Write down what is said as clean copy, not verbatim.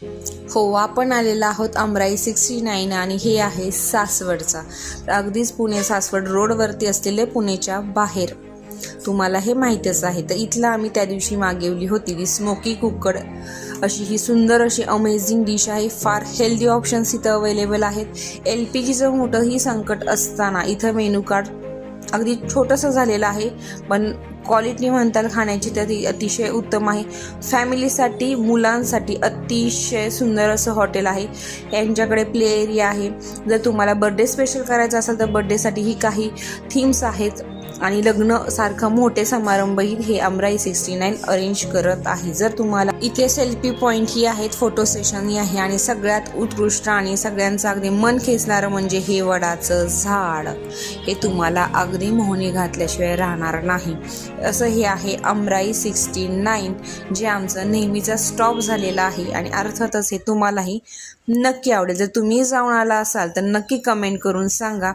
हो, आपण आलेलो आहोत अमराई 69 आणि हे आहे सासवडचा. अगदीच पुणे सासवड रोडवरती असलेले पुणेच्या बाहेर. तुम्हाला हे माहीतच आहे. तर इथलं आम्ही त्या दिवशी मागवली होती ती स्मोकी कुक्कड अशी ही सुंदर अशी अमेझिंग डिश आहे. फार हेल्दी ऑप्शन्स इथं अवेलेबल आहेत. LPGचं मोठंही संकट असताना इथं मेनू कार्ड अगदी छोटंसं झालेलं आहे, पण क्वालिटी म्हणताल खाण्याची तर ती अतिशय उत्तम आहे. फॅमिलीसाठी मुलांसाठी अतिशय सुंदर असं हॉटेल आहे. यांच्याकडे प्ले एरिया आहे. जर तुम्हाला बर्थडे स्पेशल करायचा असेल तर बर्थडेसाठीही काही थीम्स आहेत आणि लग्न सारखं मोठे समारंभही हे अमराई 69 अरेंज करत आहे. जर तुम्हाला इथे सेल्फी पॉईंटही आहेत, फोटो सेशनही आहे आणि सगळ्यात उत्कृष्ट आणि सगळ्यांचं अगदी मन खेचणारं म्हणजे हे वडाचं झाड. हे तुम्हाला अगदी मोहनी घातल्याशिवाय राहणार नाही. असं हे आहे अमराई 69, जे आमचं नेहमीचा स्टॉप झालेला आहे आणि अर्थातच हे तुम्हालाही नक्की आवडेल. जर तुम्ही जाऊन आला असाल तर नक्की कमेंट करून सांगा